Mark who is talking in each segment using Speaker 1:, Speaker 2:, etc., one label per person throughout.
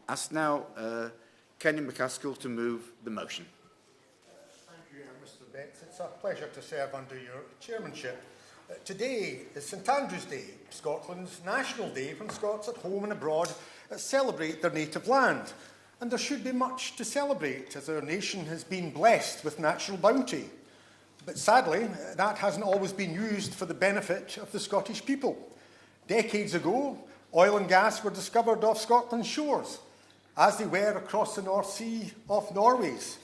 Speaker 1: Ask now Kenny MacAskill to move the motion.
Speaker 2: Thank you, Mr. Betts. It's a pleasure to serve under your chairmanship. Today is St Andrew's Day, Scotland's national day when Scots at home and abroad celebrate their native land. And there should be much to celebrate, as our nation has been blessed with natural bounty. But sadly, that hasn't always been used for the benefit of the Scottish people. Decades ago, oil and gas were discovered off Scotland's shores, as they were across the North Sea off Norway's.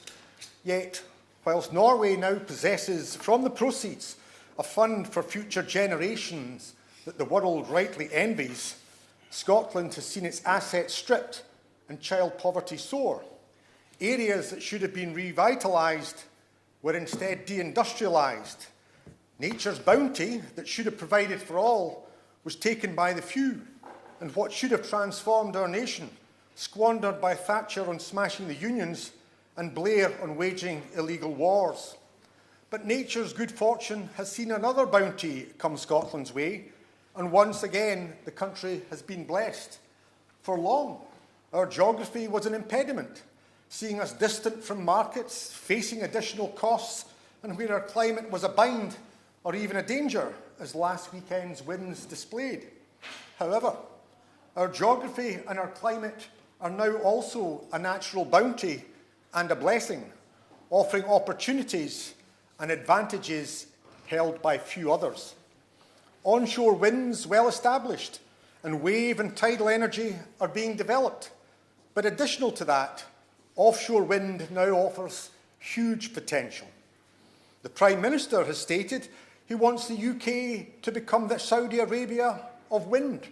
Speaker 2: Yet, whilst Norway now possesses from the proceeds a fund for future generations that the world rightly envies, Scotland has seen its assets stripped and child poverty soar. Areas that should have been revitalised were instead deindustrialised. Nature's bounty that should have provided for all was taken by the few, and what should have transformed our nation squandered by Thatcher on smashing the unions and Blair on waging illegal wars. But nature's good fortune has seen another bounty come Scotland's way, and once again the country has been blessed. For long, our geography was an impediment, seeing us distant from markets, facing additional costs, and where our climate was a bind or even a danger, as last weekend's winds displayed. However, our geography and our climate are now also a natural bounty and a blessing, offering opportunities and advantages held by few others. Onshore wind's well established, and wave and tidal energy are being developed. But additional to that, offshore wind now offers huge potential. The Prime Minister has stated he wants the UK to become the Saudi Arabia of wind.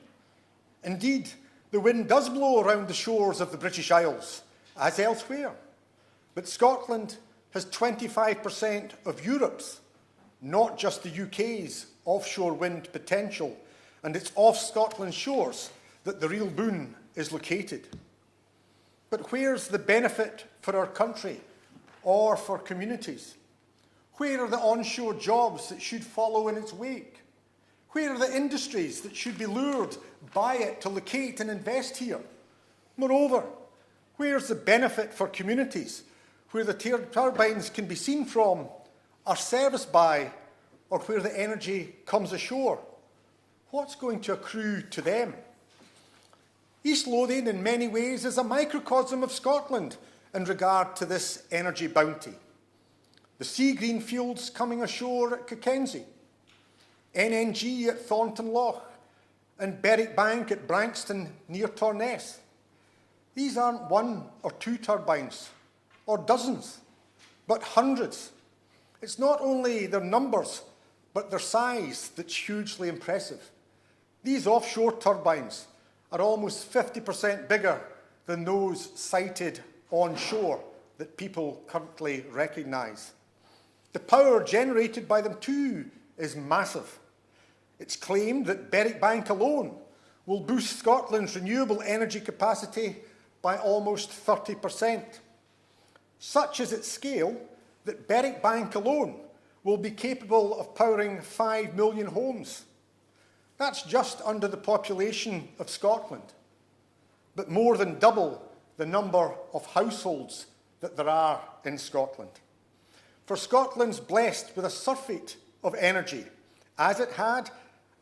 Speaker 2: Indeed, the wind does blow around the shores of the British Isles, as elsewhere. But Scotland has 25% of Europe's, not just the UK's, offshore wind potential, and it's off Scotland's shores that the real boon is located. But where's the benefit for our country or for communities? Where are the onshore jobs that should follow in its wake? Where are the industries that should be lured by it to locate and invest here? Moreover, where's the benefit for communities where the turbines can be seen from, are serviced by, or where the energy comes ashore? What's going to accrue to them? East Lothian, in many ways, is a microcosm of Scotland in regard to this energy bounty. The sea green fields coming ashore at Cockenzie, NNG at Thornton Loch, and Berwick Bank at Brankston near Torness. These aren't one or two turbines, or dozens, but hundreds. It's not only their numbers, but their size that's hugely impressive. These offshore turbines are almost 50% bigger than those sited onshore that people currently recognise. The power generated by them too is massive. It's claimed that Berwick Bank alone will boost Scotland's renewable energy capacity by almost 30%. Such is its scale that Berwick Bank alone will be capable of powering 5 million homes. That's just under the population of Scotland, but more than double the number of households that there are in Scotland. For Scotland's blessed with a surfeit of energy, as it had,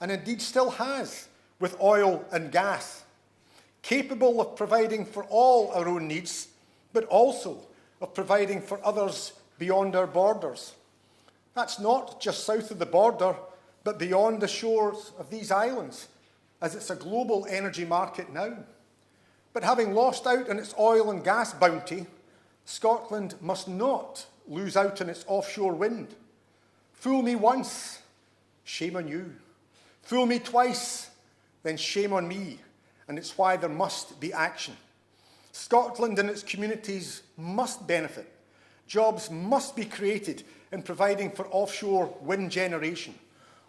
Speaker 2: and indeed still has, with oil and gas, capable of providing for all our own needs, but also of providing for others beyond our borders. That's not just south of the border, but beyond the shores of these islands, as it's a global energy market now. But having lost out on its oil and gas bounty, Scotland must not lose out on its offshore wind. Fool me once, shame on you. Fool me twice, then shame on me, and it's why there must be action. Scotland and its communities must benefit. Jobs must be created in providing for offshore wind generation.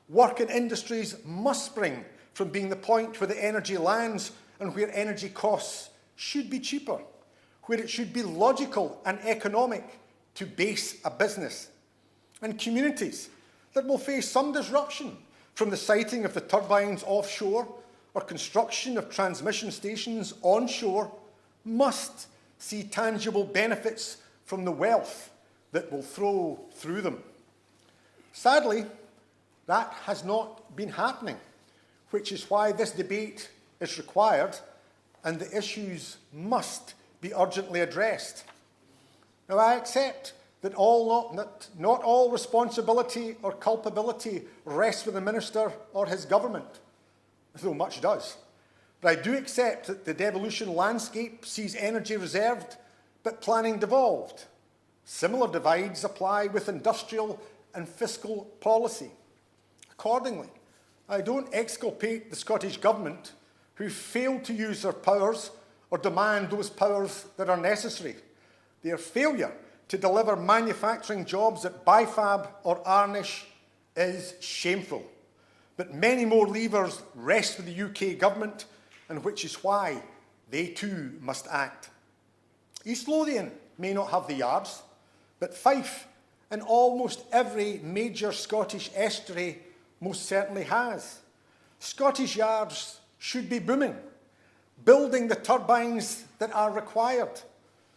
Speaker 2: Work and industries must spring from being the point where the energy lands and where energy costs should be cheaper, where it should be logical and economic to base a business. And communities that will face some disruption from the siting of the turbines offshore or construction of transmission stations onshore must see tangible benefits from the wealth that will flow through them. Sadly, that has not been happening, which is why this debate is required and the issues must be urgently addressed. Now, I accept that not all responsibility or culpability rests with the Minister or his government, though much does. But I do accept that the devolution landscape sees energy reserved, but planning devolved. Similar divides apply with industrial and fiscal policy. Accordingly, I don't exculpate the Scottish Government who failed to use their powers or demand those powers that are necessary. Their failure to deliver manufacturing jobs at Bifab or Arnish is shameful. But many more levers rest with the UK Government, and which is why they too must act. East Lothian may not have the yards, but Fife and almost every major Scottish estuary most certainly has. Scottish yards should be booming, building the turbines that are required.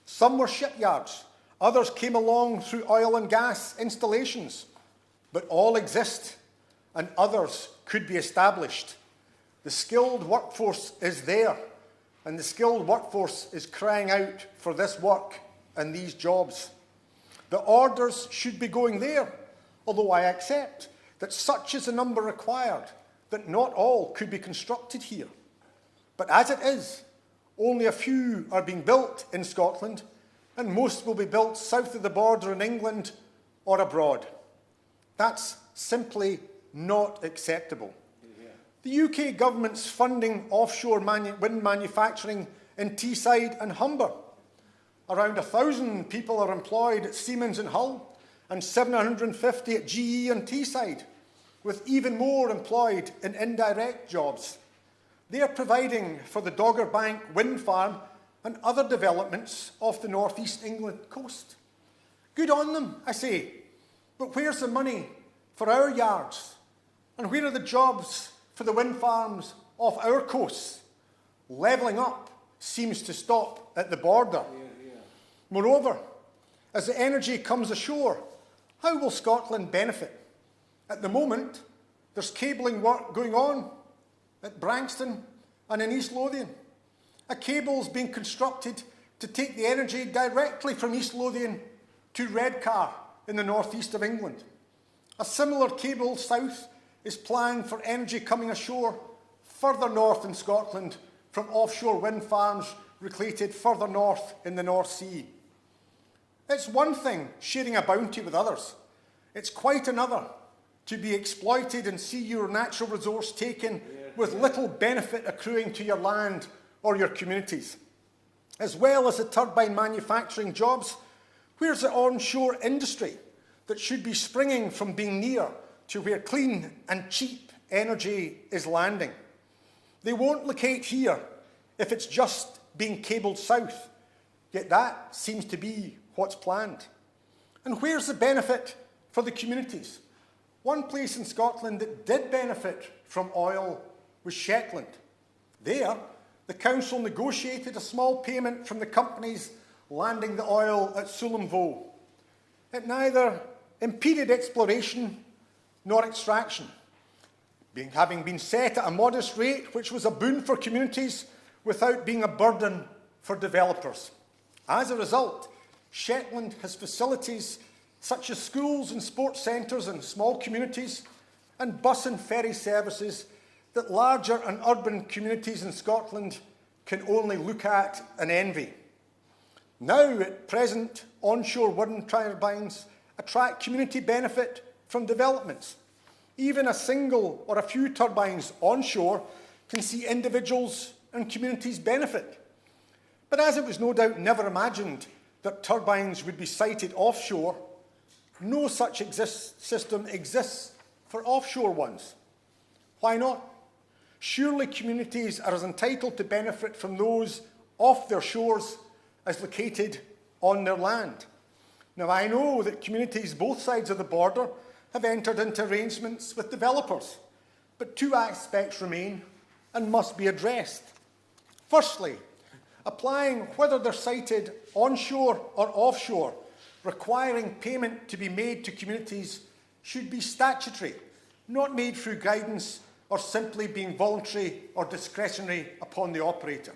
Speaker 2: Some were shipyards, others came along through oil and gas installations, but all exist and others could be established. The skilled workforce is there, and the skilled workforce is crying out for this work and these jobs. The orders should be going there, although I accept that such is the number required that not all could be constructed here. But as it is, only a few are being built in Scotland, and most will be built south of the border in England or abroad. That's simply not acceptable. The UK Government's funding offshore wind manufacturing in Teesside and Humber. Around 1,000 people are employed at Siemens in Hull and 750 at GE and Teesside, with even more employed in indirect jobs. They are providing for the Dogger Bank wind farm and other developments off the northeast England coast. Good on them, I say, but where's the money for our yards? And where are the jobs for the wind farms off our coasts? Levelling up seems to stop at the border. Moreover, as the energy comes ashore, how will Scotland benefit? At the moment, there's cabling work going on at Branxton and in East Lothian. A cable is being constructed to take the energy directly from East Lothian to Redcar in the northeast of England. A similar cable south is planned for energy coming ashore further north in Scotland from offshore wind farms located further north in the North Sea. It's one thing sharing a bounty with others. It's quite another to be exploited and see your natural resource taken with little benefit accruing to your land or your communities. As well as the turbine manufacturing jobs, where's the onshore industry that should be springing from being near to where clean and cheap energy is landing? They won't locate here if it's just being cabled south, yet that seems to be what's planned. And where's the benefit for the communities? One place in Scotland that did benefit from oil was Shetland. There, the council negotiated a small payment from the companies landing the oil at Sullomvoe. It neither impeded exploration nor extraction, having been set at a modest rate, which was a boon for communities without being a burden for developers. As a result, Shetland has facilities such as schools and sports centres in small communities and bus and ferry services that larger and urban communities in Scotland can only look at and envy. Now, at present, onshore wind turbines attract community benefit from developments. Even a single or a few turbines onshore can see individuals and communities benefit. But as it was no doubt never imagined that turbines would be sited offshore, no such system exists for offshore ones. Why not? Surely communities are as entitled to benefit from those off their shores as located on their land. Now, I know that communities both sides of the border have entered into arrangements with developers, but two aspects remain and must be addressed. Firstly, applying whether they're sited onshore or offshore, requiring payment to be made to communities should be statutory, not made through guidance or simply being voluntary or discretionary upon the operator.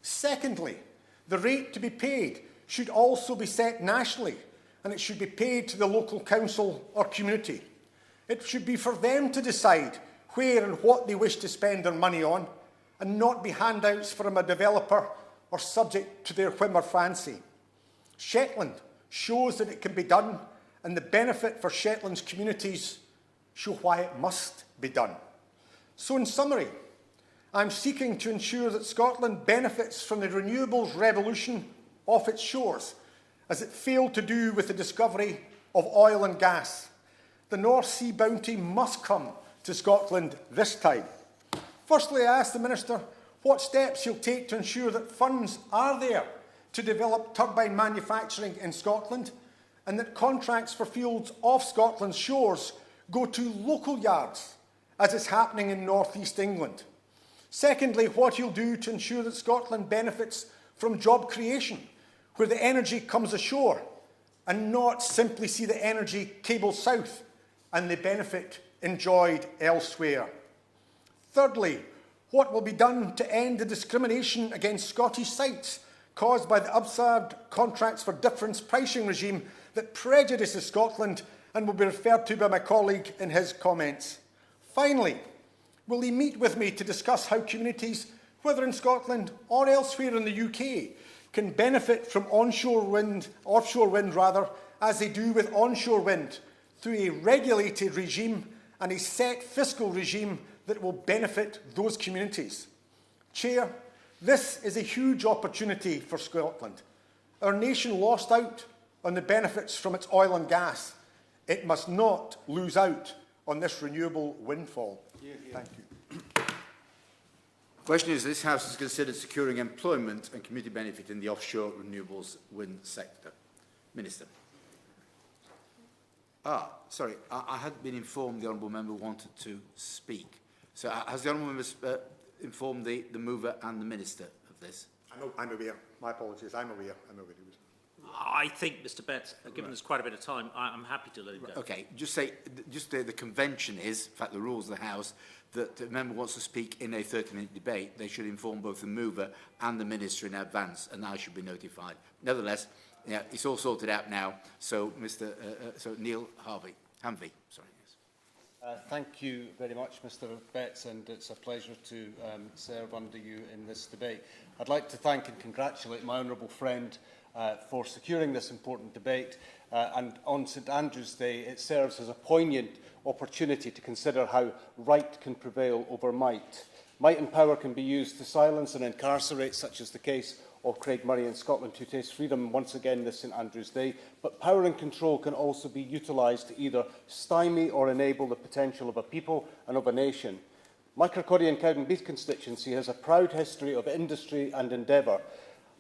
Speaker 2: Secondly, the rate to be paid should also be set nationally, and it should be paid to the local council or community. It should be for them to decide where and what they wish to spend their money on, and not be handouts from a developer or subject to their whim or fancy. Shetland shows that it can be done, and the benefit for Shetland's communities show why it must be done. So in summary, I'm seeking to ensure that Scotland benefits from the renewables revolution off its shores, as it failed to do with the discovery of oil and gas. The North Sea bounty must come to Scotland this time. Firstly, I ask the Minister what steps he'll take to ensure that funds are there to develop turbine manufacturing in Scotland, and that contracts for fields off Scotland's shores go to local yards, as is happening in North East England. Secondly, what he'll do to ensure that Scotland benefits from job creation, where the energy comes ashore, and not simply see the energy cable south and the benefit enjoyed elsewhere. Thirdly, what will be done to end the discrimination against Scottish sites caused by the absurd contracts for difference pricing regime that prejudices Scotland and will be referred to by my colleague in his comments. Finally, will he meet with me to discuss how communities, whether in Scotland or elsewhere in the UK, can benefit from offshore wind, as they do with onshore wind, through a regulated regime and a set fiscal regime that will benefit those communities? Chair, this is a huge opportunity for Scotland. Our nation lost out on the benefits from its oil and gas. It must not lose out on this renewable windfall. Thank you.
Speaker 1: The question is, this House has considered securing employment and community benefit in the offshore renewables wind sector. Minister. Sorry, I had been informed the Honourable Member wanted to speak. So has the Honourable Member informed the mover and the Minister of this?
Speaker 2: I'm aware. My apologies. I'm aware.
Speaker 3: I think, Mr. Betts, given us quite a bit of time, I'm happy to let him go.
Speaker 1: Okay, the convention is, in fact, the rules of the House, that the member wants to speak in a 30-minute debate, they should inform both the mover and the Minister in advance, and I should be notified. Nevertheless, yeah, it's all sorted out now. So, Neale Hanvey, sorry. Yes.
Speaker 4: Thank you very much, Mr. Betts, and it's a pleasure to serve under you in this debate. I'd like to thank and congratulate my honourable friend for securing this important debate, and on St Andrew's Day it serves as a poignant opportunity to consider how right can prevail over might. Might and power can be used to silence and incarcerate, such as the case of Craig Murray in Scotland, who tastes freedom once again this St Andrew's Day, but power and control can also be utilised to either stymie or enable the potential of a people and of a nation. My Kirkcaldy and Cowdenbeath constituency has a proud history of industry and endeavour,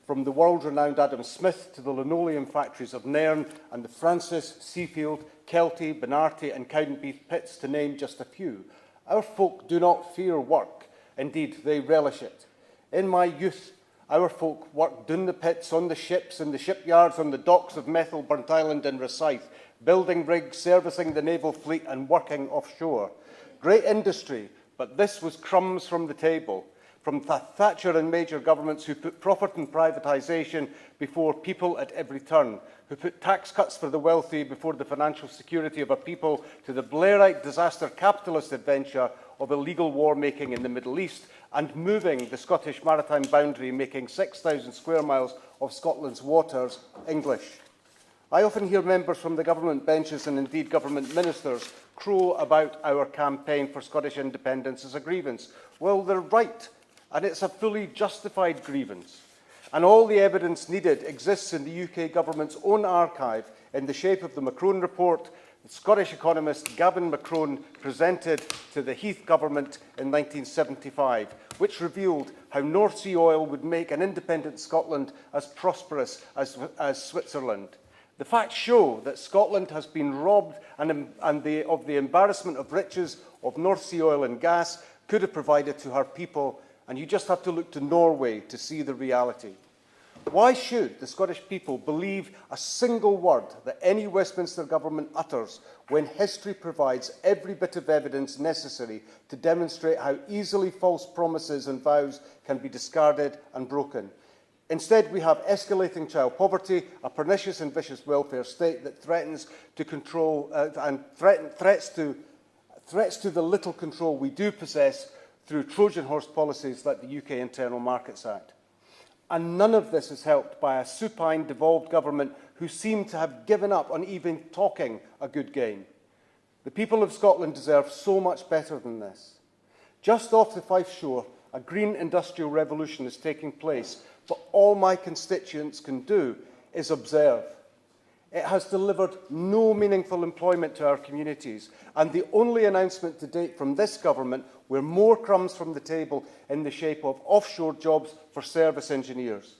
Speaker 4: from the world-renowned Adam Smith to the linoleum factories of Nairn and the Francis, Seafield, Kelty, Benarty and Cowdenbeath pits, to name just a few. Our folk do not fear work. Indeed, they relish it. In my youth, our folk worked down the pits, on the ships, in the shipyards, on the docks of Methil, Burntisland and Rosyth, building rigs, servicing the naval fleet and working offshore. Great industry, but this was crumbs from the table. From Thatcher and major governments who put profit and privatisation before people at every turn, who put tax cuts for the wealthy before the financial security of a people, to the Blairite disaster capitalist adventure of illegal war-making in the Middle East and moving the Scottish maritime boundary, making 6,000 square miles of Scotland's waters English. I often hear members from the government benches and indeed government ministers crow about our campaign for Scottish independence as a grievance. Well, they're right. And it's a fully justified grievance. And all the evidence needed exists in the UK government's own archive in the shape of the Macron report the Scottish economist Gavin Macron presented to the Heath government in 1975, which revealed how North Sea oil would make an independent Scotland as prosperous as Switzerland. The facts show that Scotland has been robbed of the embarrassment of riches of North Sea oil and gas could have provided to her people and you just have to look to Norway to see the reality. Why should the Scottish people believe a single word that any Westminster government utters when history provides every bit of evidence necessary to demonstrate how easily false promises and vows can be discarded and broken? Instead, we have escalating child poverty, a pernicious and vicious welfare state that threatens to control threats to the little control we do possess through Trojan horse policies like the UK Internal Markets Act. And none of this is helped by a supine, devolved government who seem to have given up on even talking a good game. The people of Scotland deserve so much better than this. Just off the Fife shore, a green industrial revolution is taking place, but all my constituents can do is observe. It has delivered no meaningful employment to our communities, and the only announcement to date from this government were more crumbs from the table in the shape of offshore jobs for service engineers.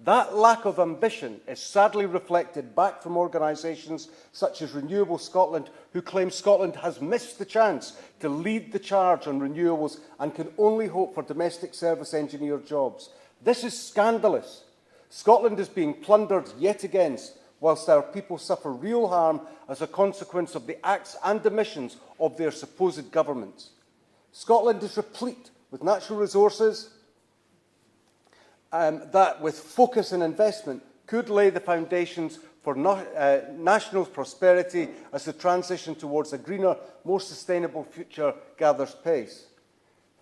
Speaker 4: That lack of ambition is sadly reflected back from organisations such as Renewables Scotland, who claim Scotland has missed the chance to lead the charge on renewables and can only hope for domestic service engineer jobs. This is scandalous. Scotland is being plundered yet again, whilst our people suffer real harm as a consequence of the acts and omissions of their supposed governments. Scotland is replete with natural resources that, with focus and investment, could lay the foundations for national prosperity as the transition towards a greener, more sustainable future gathers pace.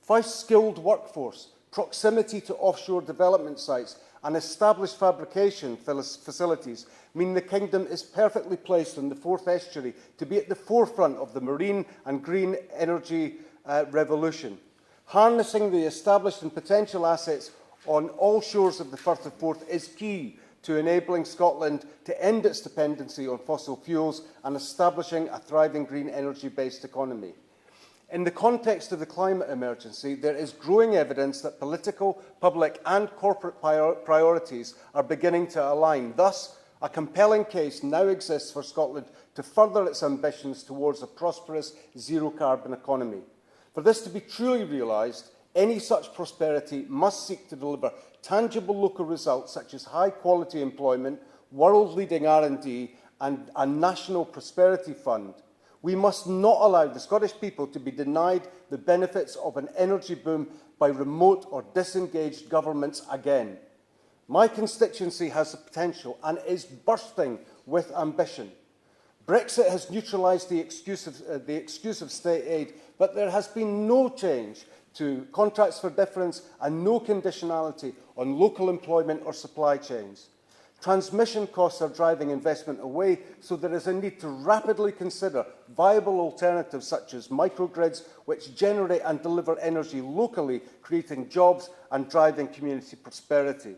Speaker 4: Fife's skilled workforce, proximity to offshore development sites and established fabrication facilities mean the Kingdom is perfectly placed on the Forth Estuary to be at the forefront of the marine and green energy revolution. Harnessing the established and potential assets on all shores of the Firth of Forth is key to enabling Scotland to end its dependency on fossil fuels and establishing a thriving green energy-based economy. In the context of the climate emergency, there is growing evidence that political, public and corporate priorities are beginning to align. Thus, a compelling case now exists for Scotland to further its ambitions towards a prosperous zero-carbon economy. For this to be truly realised, any such prosperity must seek to deliver tangible local results such as high-quality employment, world-leading R&D and a national prosperity fund. We must not allow the Scottish people to be denied the benefits of an energy boom by remote or disengaged governments again. My constituency has the potential and is bursting with ambition. Brexit has neutralised the excuse of state aid, but there has been no change to contracts for difference and no conditionality on local employment or supply chains. Transmission costs are driving investment away, so there is a need to rapidly consider viable alternatives such as microgrids, which generate and deliver energy locally, creating jobs and driving community prosperity.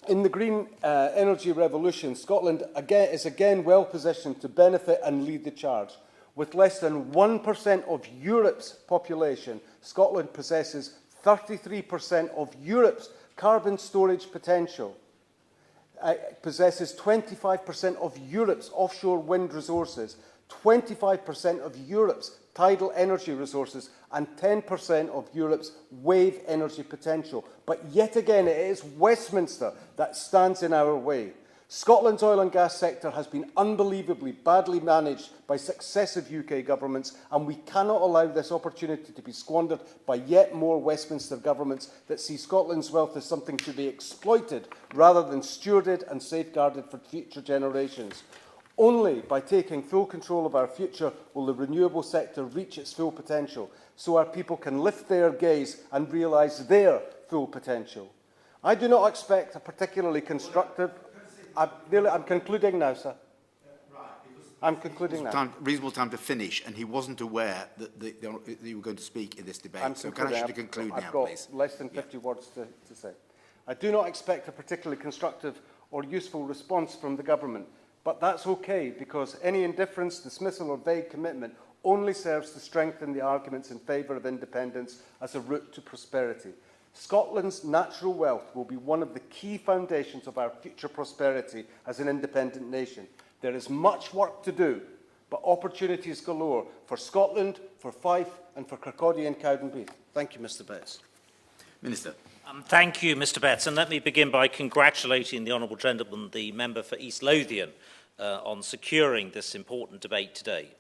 Speaker 4: In the green energy revolution, Scotland is again well positioned to benefit and lead the charge. With less than 1% of Europe's population, Scotland possesses 33% of Europe's carbon storage potential. It possesses 25% of Europe's offshore wind resources, 25% of Europe's tidal energy resources, and 10% of Europe's wave energy potential. But yet again, it is Westminster that stands in our way. Scotland's oil and gas sector has been unbelievably badly managed by successive UK governments, and we cannot allow this opportunity to be squandered by yet more Westminster governments that see Scotland's wealth as something to be exploited rather than stewarded and safeguarded for future generations. Only by taking full control of our future will the renewable sector reach its full potential, so our people can lift their gaze and realise their full potential. I do not expect a particularly constructive... I'm concluding now, sir. I'm concluding now.
Speaker 1: Reasonable time to finish, and he wasn't aware that you were going to speak in this debate. So can I ask you to conclude now, please?
Speaker 4: I've got less than 50 words to say. I do not expect a particularly constructive or useful response from the government, but that's okay, because any indifference, dismissal or vague commitment only serves to strengthen the arguments in favour of independence as a route to prosperity. Scotland's natural wealth will be one of the key foundations of our future prosperity as an independent nation. There is much work to do, but opportunities galore for Scotland, for Fife and for Kirkcaldy and Cowdenbeath. Thank you, Mr Betts.
Speaker 1: Minister.
Speaker 3: Thank you, Mr Betts, and let me begin by congratulating the honourable gentleman, the member for East Lothian, on securing this important debate today.